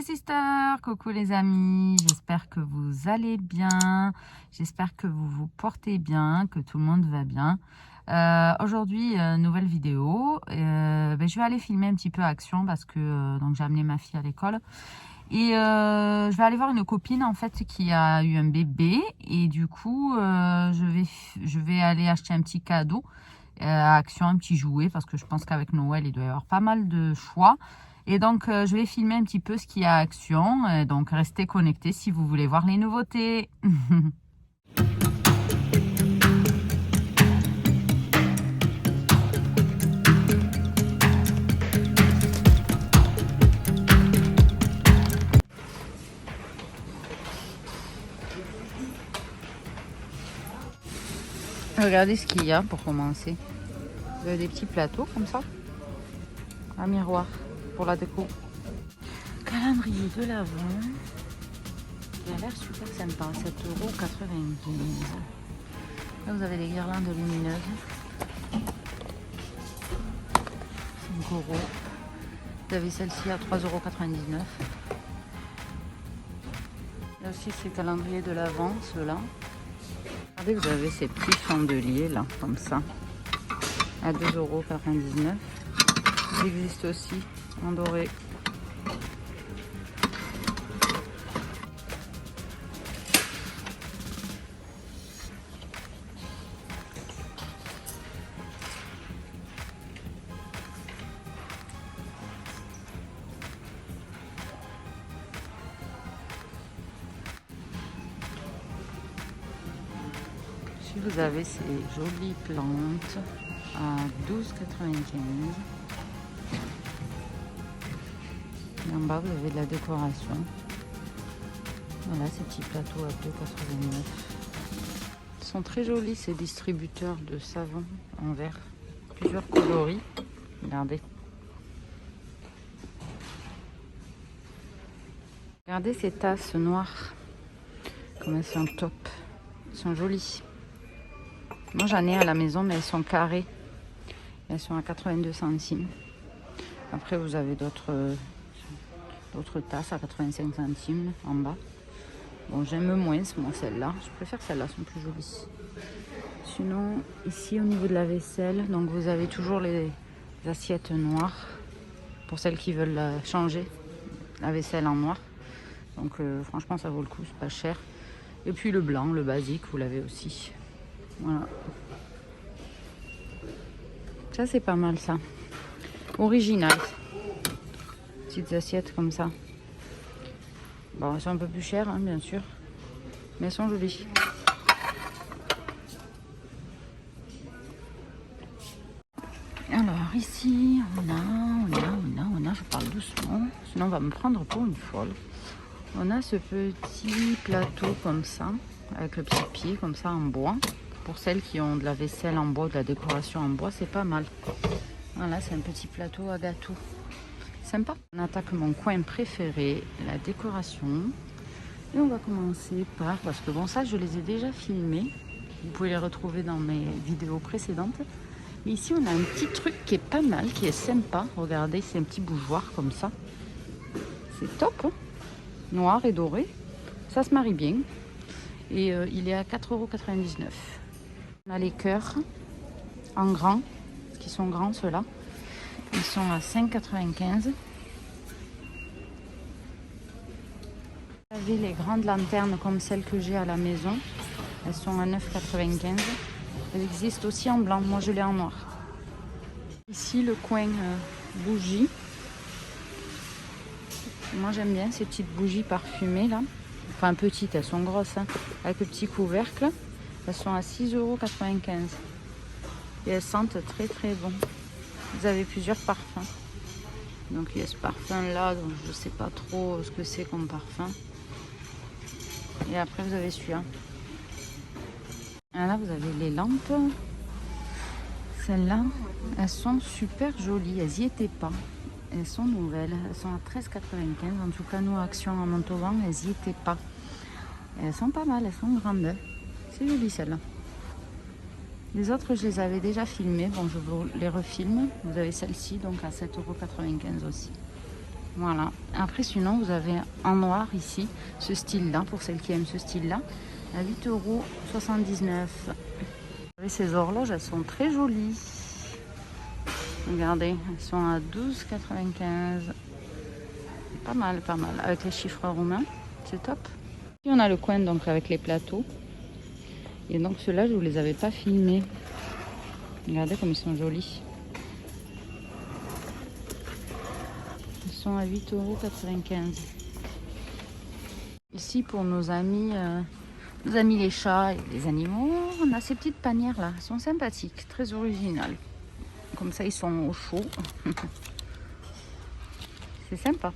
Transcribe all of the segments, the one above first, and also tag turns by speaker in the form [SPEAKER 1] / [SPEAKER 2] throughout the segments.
[SPEAKER 1] les sisters, coucou les amis, j'espère que vous allez bien, j'espère que vous vous portez bien, que tout le monde va bien. Aujourd'hui, nouvelle vidéo, je vais aller filmer un petit peu Action parce que donc j'ai amené ma fille à l'école. Et je vais aller voir une copine en fait qui a eu un bébé et du coup je vais aller acheter un petit cadeau à Action, un petit jouet parce que je pense qu'avec Noël il doit y avoir pas mal de choix. Et donc je vais filmer un petit peu ce qu'il y a à Action, donc restez connectés si vous voulez voir les nouveautés. Regardez ce qu'il y a pour commencer. Vous avez des petits plateaux comme ça, un miroir pour la déco. Calendrier de l'Avent. Il a l'air super sympa, 7,95 €. Là vous avez les guirlandes lumineuses. 5 €. Vous avez celle-ci à 3,99 €. Là aussi c'est calendrier de l'Avent, ceux-là. Regardez, vous avez ces petits chandeliers là, comme ça, à 2,99 €. Ils existent aussi en doré. Ici vous avez ces jolies plantes à 12,95 €. Et en bas vous avez de la décoration. Voilà ces petits plateaux à 2,89 €. Ils sont très jolis ces distributeurs de savon en verre. Plusieurs coloris. Regardez. Regardez ces tasses noires. Comme elles sont top. Elles sont jolies. Moi j'en ai à la maison mais elles sont carrées. Elles sont à 82 centimes. Après vous avez d'autres tasses à 85 centimes en bas. Bon, j'aime moins moi celle-là. Je préfère celle-là, elles sont plus jolies. Sinon ici au niveau de la vaisselle, donc vous avez toujours les assiettes noires pour celles qui veulent changer la vaisselle en noir. Donc franchement ça vaut le coup, c'est pas cher. Et puis le blanc, le basique, vous l'avez aussi. Voilà. Ça c'est pas mal ça. Original. Petites assiettes comme ça. Bon, elles sont un peu plus chères hein, bien sûr. Mais elles sont jolies. Alors ici on a, je parle doucement, sinon on va me prendre pour une folle. On a ce petit plateau comme ça, avec le petit pied comme ça en bois. Pour celles qui ont de la vaisselle en bois, de la décoration en bois, c'est pas mal. Voilà, c'est un petit plateau à gâteau. Sympa. On attaque mon coin préféré, la décoration. Et on va commencer par, parce que bon ça je les ai déjà filmés. Vous pouvez les retrouver dans mes vidéos précédentes. Mais ici on a un petit truc qui est pas mal, qui est sympa. Regardez, c'est un petit bougeoir comme ça. C'est top, hein, noir et doré. Ça se marie bien. Et il est à 4,99 €. On a les cœurs en grand, qui sont grands ceux-là. Ils sont à 5,95 €. Vous avez les grandes lanternes comme celles que j'ai à la maison. Elles sont à 9,95 €. Elles existent aussi en blanc. Moi, je l'ai en noir. Ici, le coin bougies. Moi, j'aime bien ces petites bougies parfumées là. Enfin, petites, elles sont grosses, hein, avec le petit couvercle. Elles sont à 6,95 €. Et elles sentent très très bon. Vous avez plusieurs parfums. Donc il y a ce parfum là, donc je sais pas trop ce que c'est comme parfum. Et après vous avez celui-là. Là vous avez les lampes. Celles-là, elles sont super jolies. Elles y étaient pas. Elles sont nouvelles. Elles sont à 13,95 €. En tout cas nous à Action à Montauban, elles y étaient pas. Et elles sont pas mal, elles sont grandes. C'est joli celle-là. Les autres, je les avais déjà filmées. Bon, je vous les refilme. Vous avez celle-ci, donc à 7,95 € aussi. Voilà. Après, sinon, vous avez en noir ici, ce style-là, pour celles qui aiment ce style-là, à 8,79 €. Ces horloges, elles sont très jolies. Regardez, elles sont à 12,95 €. Pas mal, pas mal. Avec les chiffres romains, c'est top. Et on a le coin donc avec les plateaux. Et donc ceux-là, je ne vous les avais pas filmés. Regardez comme ils sont jolis. Ils sont à 8,95 €. Ici, pour nos amis les chats et les animaux, on a ces petites panières là. Elles sont sympathiques, très originales. Comme ça, ils sont au chaud. C'est sympa.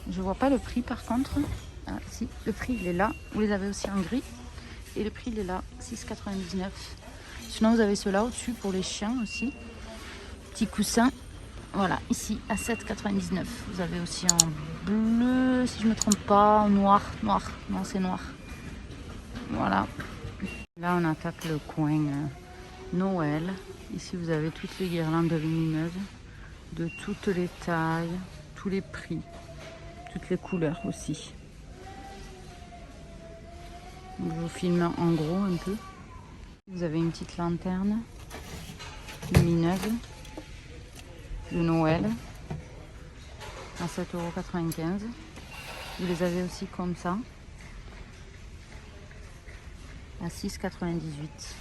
[SPEAKER 1] Je vois pas le prix par contre. Ah si, le prix il est là. Vous les avez aussi en gris. Et le prix il est là, 6,99 €. Sinon, vous avez ceux-là au-dessus pour les chiens aussi. Petit coussin. Voilà, ici à 7,99 €. Vous avez aussi en bleu, si je ne me trompe pas, en noir. Non, c'est noir. Voilà. Là, on attaque le coin Noël. Ici, vous avez toutes les guirlandes lumineuses de toutes les tailles, tous les prix, toutes les couleurs aussi. Je vous filme en gros un peu. Vous avez une petite lanterne lumineuse de Noël à 7,95 €. Vous les avez aussi comme ça à 6,98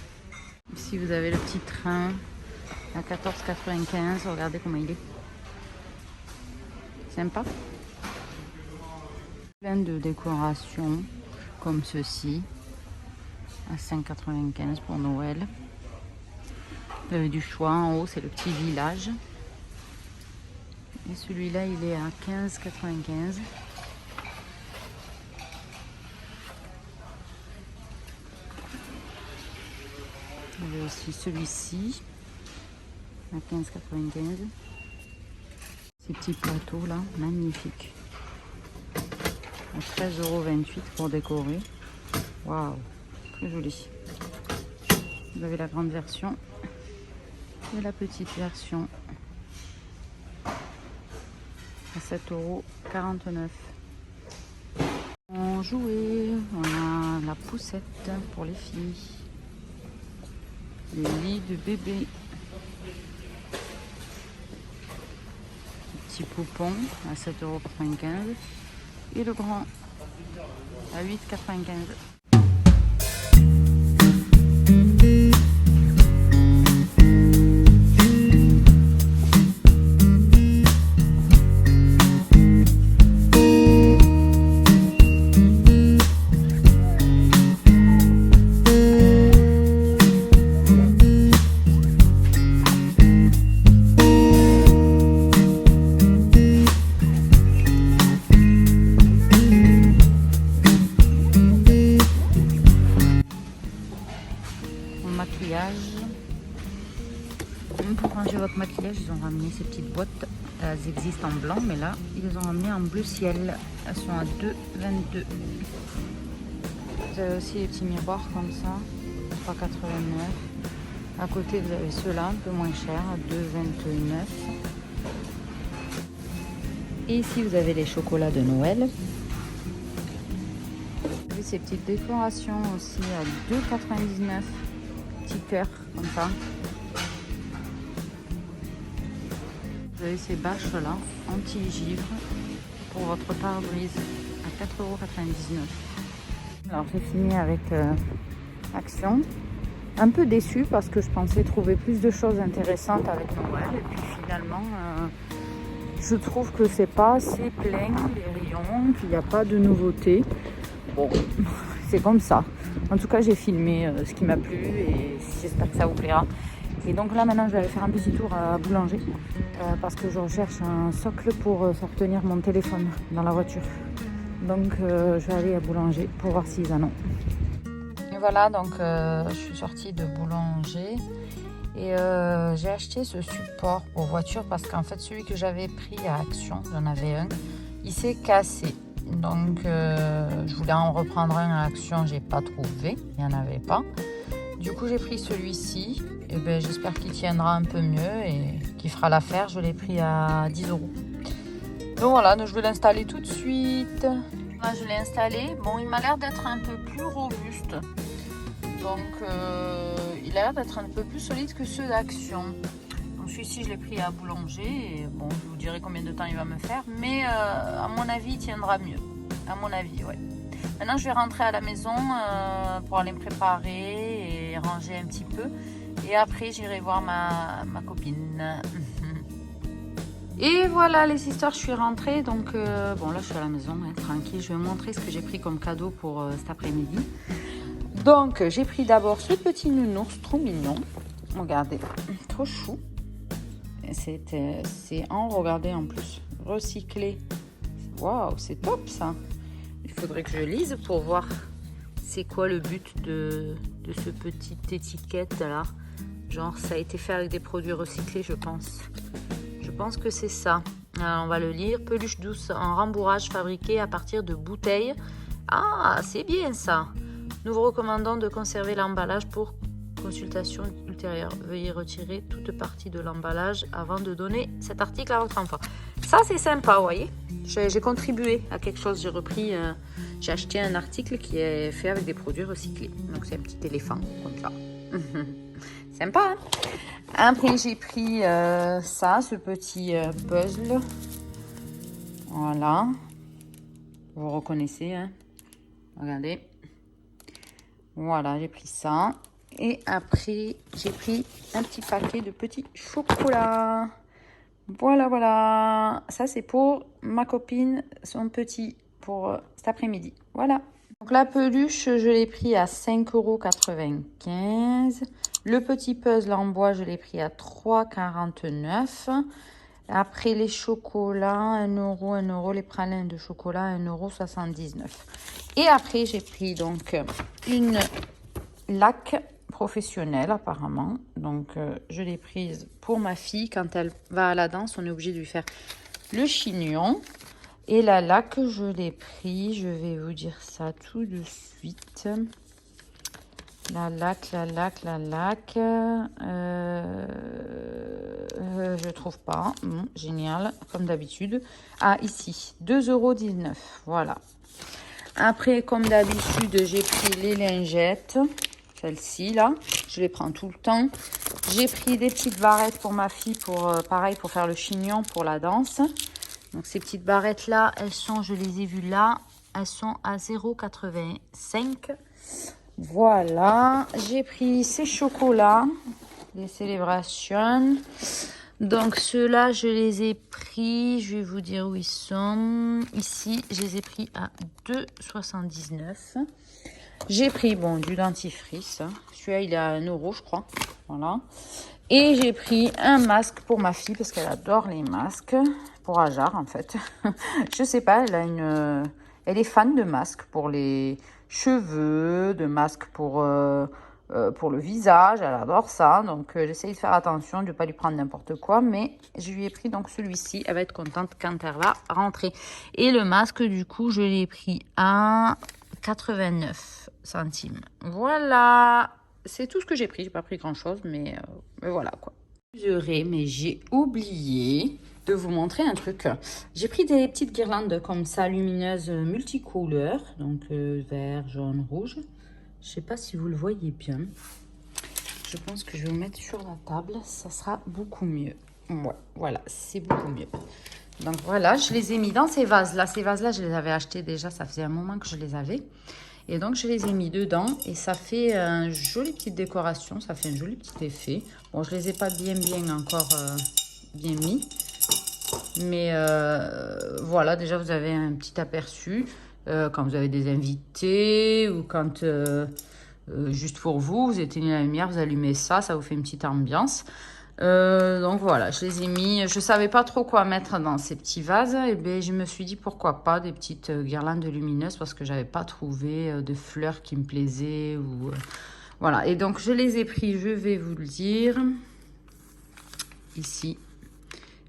[SPEAKER 1] €. Ici vous avez le petit train à 14,95 €. Regardez comment il est. Sympa. Plein de décorations comme ceci à 5,95 € pour Noël. Vous avez du choix. En haut c'est le petit village. Et celui-là, il est à 15,95 €. Il y a aussi celui-ci à 15,95 €. Ces petits plateaux là, magnifiques. À 13,28 € pour décorer. Waouh, très joli. Vous avez la grande version et la petite version. À 7,49 €. En jouet, on a la poussette pour les filles. Les lits de bébé. Petit poupon à 7,95 € et le grand à 8,95 €. Pour ranger votre maquillage, ils ont ramené ces petites boîtes. Elles existent en blanc, mais là, ils les ont ramenées en bleu ciel. Elles sont à 2,22 €. Vous avez aussi les petits miroirs comme ça, 3,89 €. À côté, vous avez ceux-là, un peu moins chers, à 2,29 €. Et ici, vous avez les chocolats de Noël. Vous avez ces petites décorations aussi à 2,99 €. Petit cœur comme ça. Vous avez ces bâches là, anti-givre pour votre pare-brise à 4,99 €. Alors j'ai fini avec Action. Un peu déçue parce que je pensais trouver plus de choses intéressantes avec Noël. Et puis finalement, je trouve que c'est pas assez plein les rayons, qu'il n'y a pas de nouveautés. Bon, c'est comme ça. En tout cas, j'ai filmé ce qui m'a plu et j'espère que ça vous plaira. Et donc là maintenant je vais aller faire un petit tour à Boulanger parce que je recherche un socle pour faire tenir mon téléphone dans la voiture. Donc je vais aller à Boulanger pour voir s'ils en ont. Et voilà, donc je suis sortie de Boulanger et j'ai acheté ce support pour voiture parce qu'en fait celui que j'avais pris à Action, j'en avais un, il s'est cassé. Donc je voulais en reprendre un à Action, j'ai pas trouvé, il n'y en avait pas. Du coup j'ai pris celui-ci, et ben, j'espère qu'il tiendra un peu mieux et qu'il fera l'affaire. Je l'ai pris à 10 €. Donc voilà, donc je vais l'installer tout de suite. Là, je l'ai installé. Bon, il m'a l'air d'être un peu plus robuste. Donc, il a l'air d'être un peu plus solide que ceux d'Action. Donc, celui-ci, je l'ai pris à Boulanger. Et bon, je vous dirai combien de temps il va me faire. Mais à mon avis, il tiendra mieux. À mon avis, ouais. Maintenant, je vais rentrer à la maison pour aller me préparer et ranger un petit peu. Et après, j'irai voir ma copine. Et voilà les histoires, je suis rentrée. Donc, bon, là, je suis à la maison, hein, tranquille. Je vais vous montrer ce que j'ai pris comme cadeau pour cet après-midi. Donc, j'ai pris d'abord ce petit nounours trop mignon. Regardez, trop chou. C'est en, regardez en plus, recyclé. Waouh, c'est top ça. Il faudrait que je lise pour voir c'est quoi le but de ce petit étiquette là. Genre, ça a été fait avec des produits recyclés, je pense. Je pense que c'est ça. Alors, on va le lire. Peluche douce en rembourrage fabriquée à partir de bouteilles. Ah, c'est bien ça. Nous vous recommandons de conserver l'emballage pour consultation ultérieure. Veuillez retirer toute partie de l'emballage avant de donner cet article à votre enfant. Ça, c'est sympa, vous voyez. J'ai contribué à quelque chose. J'ai repris, j'ai acheté un article qui est fait avec des produits recyclés. Donc, c'est un petit éléphant, comme ça. Sympa, hein. Après, j'ai pris ça, ce petit puzzle. Voilà. Vous reconnaissez, hein. Regardez. Voilà, j'ai pris ça. Et après, j'ai pris un petit paquet de petits chocolats. Voilà, voilà. Ça, c'est pour ma copine, son petit, pour cet après-midi. Voilà. Donc, la peluche, je l'ai pris à 5,95 €. Le petit puzzle en bois, je l'ai pris à 3,49 €. Après, les chocolats, 1 €, 1 €. Les pralines de chocolat, 1,79 €. Et après, j'ai pris donc une laque professionnelle apparemment. Donc, je l'ai prise pour ma fille. Quand elle va à la danse, on est obligé de lui faire le chignon. Et la laque, je l'ai pris. Je vais vous dire ça tout de suite. La laque. Je trouve pas. Génial, comme d'habitude. Ah, ici, 2,19 €. Voilà. Après, comme d'habitude, j'ai pris les lingettes. Celle-ci, là. Je les prends tout le temps. J'ai pris des petites barrettes pour ma fille, pareil, pour faire le chignon pour la danse. Donc, ces petites barrettes-là, elles sont, je les ai vues là, elles sont à 0,85 €. Voilà. J'ai pris ces chocolats, les Célébration. Donc, ceux-là, je les ai pris, je vais vous dire où ils sont. Ici, je les ai pris à 2,79 €. J'ai pris, bon, du dentifrice. Celui-là, il est à 1 € je crois. Voilà. Et j'ai pris un masque pour ma fille, parce qu'elle adore les masques. Pour Ajar, en fait. Je sais pas, elle est fan de masques pour les cheveux, de masques pour le visage. Elle adore ça. Donc, j'essaye de faire attention de ne pas lui prendre n'importe quoi. Mais je lui ai pris donc celui-ci. Elle va être contente quand elle va rentrer. Et le masque, du coup, je l'ai pris à 89 centimes. Voilà. C'est tout ce que j'ai pris. J'ai pas pris grand-chose, mais voilà, quoi. Mais j'ai oublié de vous montrer un truc. J'ai pris des petites guirlandes comme ça, lumineuses, multicouleurs. Donc, vert, jaune, rouge. Je sais pas si vous le voyez bien. Je pense que je vais vous mettre sur la table. Ça sera beaucoup mieux. Ouais, voilà, c'est beaucoup mieux. Donc, voilà, je les ai mis dans ces vases-là. Ces vases-là, je les avais achetés déjà. Ça faisait un moment que je les avais. Et donc, je les ai mis dedans. Et ça fait une jolie petite décoration. Ça fait un joli petit effet. Bon, je les ai pas bien encore bien mis. Mais voilà, déjà, vous avez un petit aperçu. Quand vous avez des invités ou quand, juste pour vous, vous éteignez la lumière, vous allumez ça. Ça vous fait une petite ambiance. Donc voilà, je les ai mis. Je savais pas trop quoi mettre dans ces petits vases. Et bien, je me suis dit pourquoi pas des petites guirlandes lumineuses parce que j'avais pas trouvé de fleurs qui me plaisaient ou voilà. Et donc je les ai pris. Je vais vous le dire ici.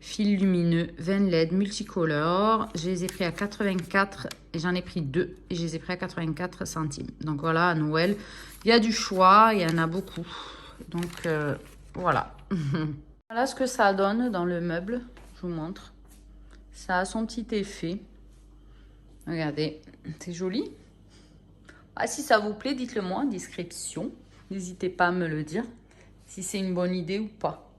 [SPEAKER 1] Fil lumineux, 20 LED multicolores. Je les ai pris à 84 et j'en ai pris 2 et je les ai pris à 84 centimes. Donc voilà, à Noël, il y a du choix, il y en a beaucoup. Donc voilà. Voilà ce que ça donne dans le meuble. Je vous montre. Ça a son petit effet. Regardez, c'est joli. Ah, si ça vous plaît, dites-le moi en description. N'hésitez pas à me le dire si c'est une bonne idée ou pas.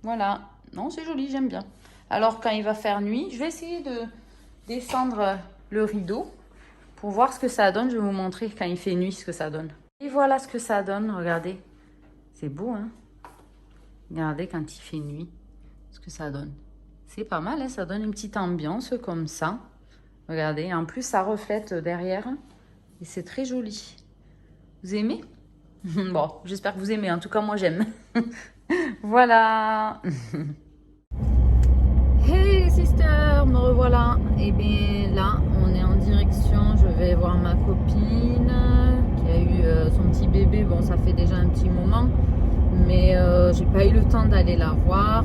[SPEAKER 1] Voilà. Non, c'est joli, j'aime bien. Alors, quand il va faire nuit, je vais essayer de descendre le rideau pour voir ce que ça donne. Je vais vous montrer quand il fait nuit ce que ça donne. Et voilà ce que ça donne, regardez. C'est beau, hein? Regardez quand il fait nuit ce que ça donne. C'est pas mal, hein? Ça donne une petite ambiance comme ça. Regardez, en plus ça reflète derrière. Et c'est très joli. Vous aimez? Bon, j'espère que vous aimez. En tout cas, moi j'aime. Voilà. Hey sister, me revoilà. Et bien là, on est en direction. Je vais voir ma copine qui a eu son petit bébé. Bon, ça fait déjà un petit moment, mais j'ai pas eu le temps d'aller la voir.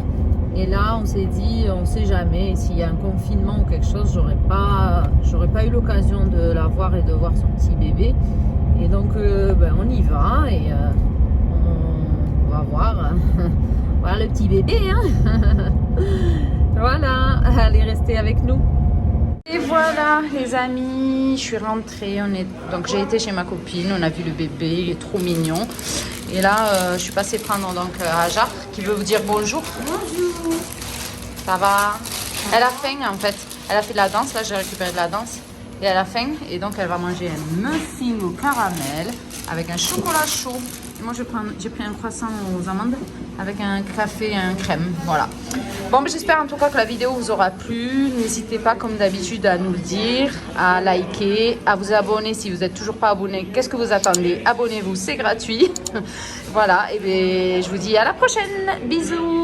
[SPEAKER 1] Et là, on s'est dit, on sait jamais s'il y a un confinement ou quelque chose, j'aurais pas eu l'occasion de la voir et de voir son petit bébé. Et donc, ben, on y va et on va voir. Voilà le petit bébé, hein. Voilà, allez rester avec nous. Et voilà les amis, je suis rentrée. Donc j'ai été chez ma copine, on a vu le bébé, il est trop mignon. Et là, je suis passée prendre donc Ajar qui veut vous dire bonjour. Bonjour. Ça va? Elle a faim en fait. Elle a fait de la danse, là j'ai récupéré de la danse. Et elle a faim et donc elle va manger un muffin au caramel avec un chocolat chaud. Et moi j'ai pris un croissant aux amandes avec un café et un crème. Voilà. Bon, ben, j'espère en tout cas que la vidéo vous aura plu. N'hésitez pas comme d'habitude à nous le dire, à liker, à vous abonner si vous n'êtes toujours pas abonné. Qu'est-ce que vous attendez? Abonnez-vous, c'est gratuit. Voilà, et bien je vous dis à la prochaine. Bisous.